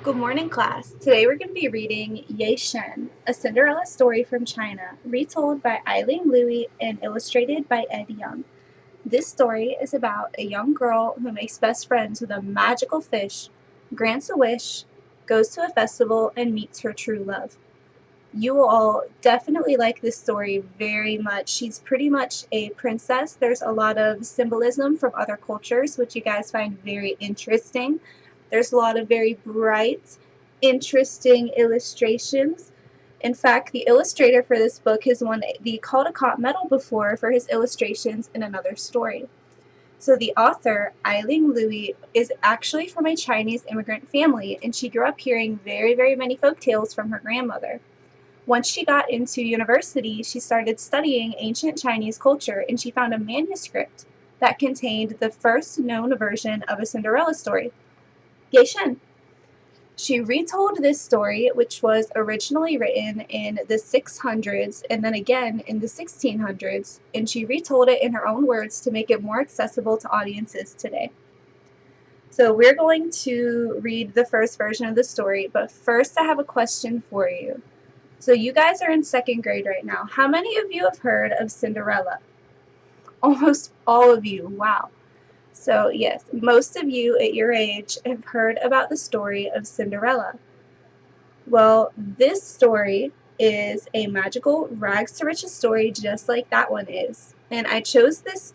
Good morning, class. Today we're going to be reading Yeh-Shen, a Cinderella story from China, retold by Eileen Louie and illustrated by Ed Young. This story is about a young girl who makes best friends with a magical fish, grants a wish, goes to a festival, and meets her true love. You will all definitely like this story very much. She's pretty much a princess. There's a lot of symbolism from other cultures, which you guys find very interesting. There's a lot of very bright, interesting illustrations. In fact, the illustrator for this book has won the Caldecott Medal before for his illustrations in another story. So the author, Eileen Louie, is actually from a Chinese immigrant family, and she grew up hearing very, very many folk tales from her grandmother. Once she got into university, she started studying ancient Chinese culture, and she found a manuscript that contained the first known version of a Cinderella story, Yeh-Shen. She retold this story, which was originally written in the 600s and then again in the 1600s, and she retold it in her own words to make it more accessible to audiences today. So we're going to read the first version of the story, but first I have a question for you. So you guys are in second grade right now. How many of you have heard of Cinderella? Almost all of you. Wow. So yes, most of you at your age have heard about the story of Cinderella. Well, this story is a magical rags to riches story just like that one is. And I chose this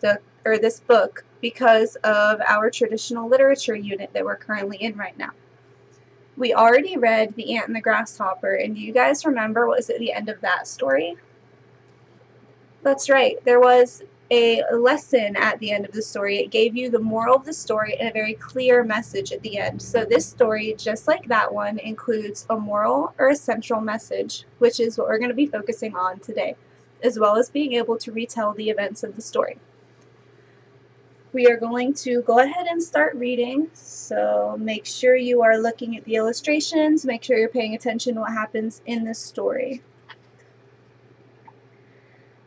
book because of our traditional literature unit that we're currently in right now. We already read The Ant and the Grasshopper, and do you guys remember what was at the end of that story? That's right, there was a lesson at the end of the story. It gave you the moral of the story and a very clear message at the end. So this story, just like that one, includes a moral or a central message, which is what we're going to be focusing on today, as well as being able to retell the events of the story. We are going to go ahead and start reading, so make sure you are looking at the illustrations, make sure you're paying attention to what happens in this story.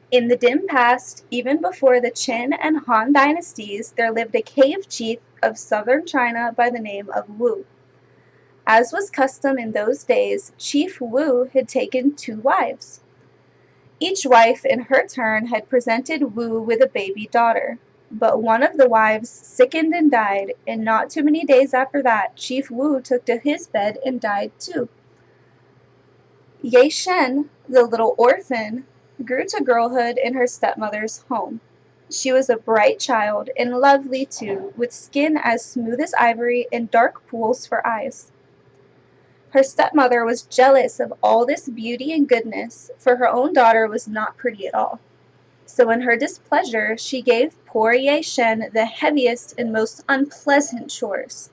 In the dim past, even before the Qin and Han dynasties, there lived a cave chief of southern China by the name of Wu. As was custom in those days, Chief Wu had taken 2 wives. Each wife, in her turn, had presented Wu with a baby daughter. But one of the wives sickened and died, and not too many days after that, Chief Wu took to his bed and died too. Yeh-Shen, the little orphan, grew to girlhood in her stepmother's home. She was a bright child, and lovely too, with skin as smooth as ivory and dark pools for eyes. Her stepmother was jealous of all this beauty and goodness, for her own daughter was not pretty at all. So in her displeasure, she gave poor Yeh-Shen the heaviest and most unpleasant chores.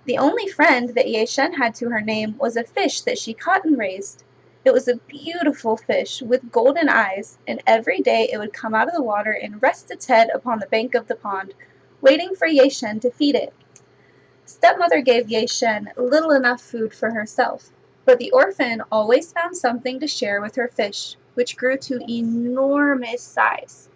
The only friend that Yeh-Shen had to her name was a fish that she caught and raised. It was a beautiful fish with golden eyes, and every day it would come out of the water and rest its head upon the bank of the pond, waiting for Yeh-Shen to feed it. Stepmother gave Yeh-Shen little enough food for herself, but the orphan always found something to share with her fish, which grew to enormous size.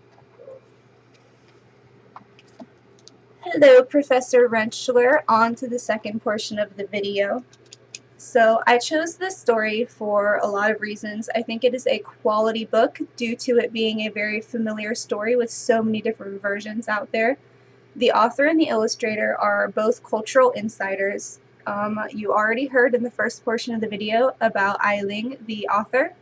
Hello, Professor Rentschler, on to the second portion of the video. So I chose this story for a lot of reasons. I think it is a quality book due to it being a very familiar story with so many different versions out there. The author and the illustrator are both cultural insiders. You already heard in the first portion of the video about Eileen, the author.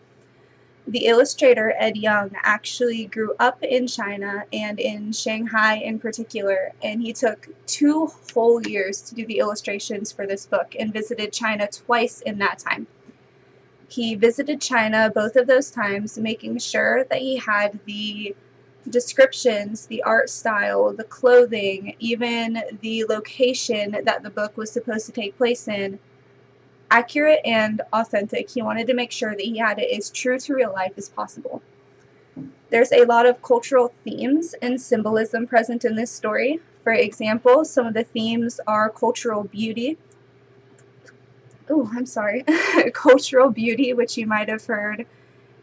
The illustrator, Ed Young, actually grew up in China and in Shanghai in particular, and he took 2 whole years to do the illustrations for this book and visited China twice in that time. He visited China both of those times, making sure that he had the descriptions, the art style, the clothing, even the location that the book was supposed to take place in, accurate and authentic. He wanted to make sure that he had it as true to real life as possible. There's a lot of cultural themes and symbolism present in this story. For example, some of the themes are cultural beauty. Cultural beauty, which you might have heard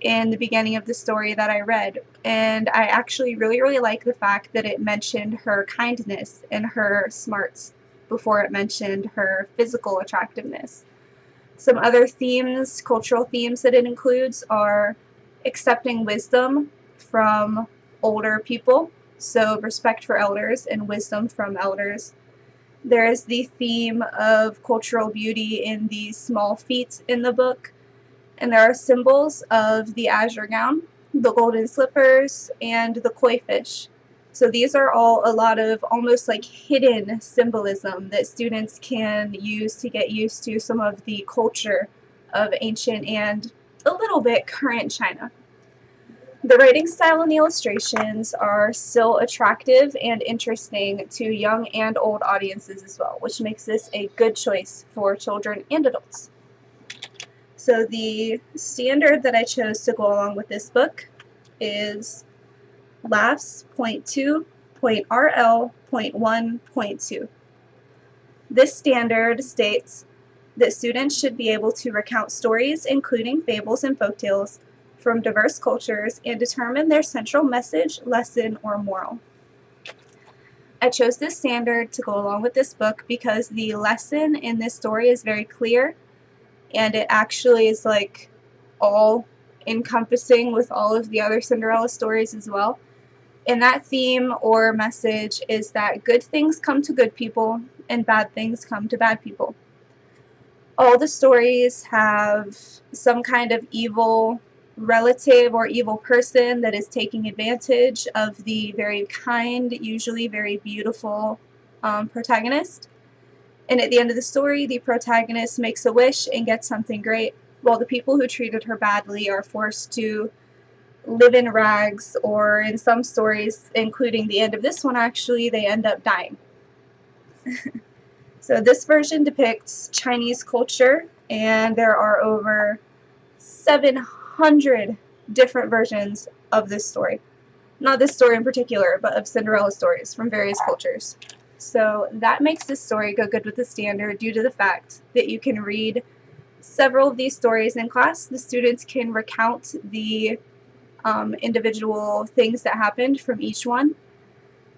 in the beginning of the story that I read. And I actually really like the fact that it mentioned her kindness and her smarts. before it mentioned her physical attractiveness. Some other themes, cultural themes that it includes are accepting wisdom from older people, so respect for elders and wisdom from elders. There is the theme of cultural beauty in the small feet in the book, and there are symbols of the azure gown, the golden slippers, and the koi fish. So these are all a lot of almost like hidden symbolism that students can use to get used to some of the culture of ancient and a little bit current China. The writing style and the illustrations are still attractive and interesting to young and old audiences as well, which makes this a good choice for children and adults. So the standard that I chose to go along with this book is LAFS.2.RL.1.2. This standard states that students should be able to recount stories, including fables and folktales, from diverse cultures and determine their central message, lesson, or moral. I chose this standard to go along with this book because the lesson in this story is very clear, and it actually is like all encompassing with all of the other Cinderella stories as well. And that theme or message is that good things come to good people and bad things come to bad people. All the stories have some kind of evil relative or evil person that is taking advantage of the very kind, usually very beautiful protagonist. And at the end of the story, the protagonist makes a wish and gets something great, while the people who treated her badly are forced to live in rags, or in some stories, including the end of this one actually, they end up dying. So this version depicts Chinese culture, and there are over 700 different versions of this story. Not this story in particular, but of Cinderella stories from various cultures. So that makes this story go good with the standard due to the fact that you can read several of these stories in class. The students can recount the individual things that happened from each one,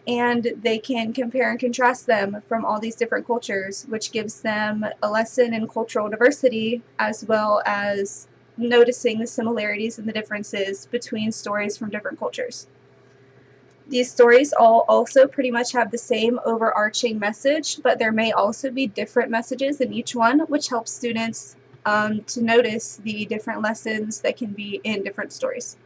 and they can compare and contrast them from all these different cultures, which gives them a lesson in cultural diversity as well as noticing the similarities and the differences between stories from different cultures. These stories all also pretty much have the same overarching message, but there may also be different messages in each one, which helps students to notice the different lessons that can be in different stories.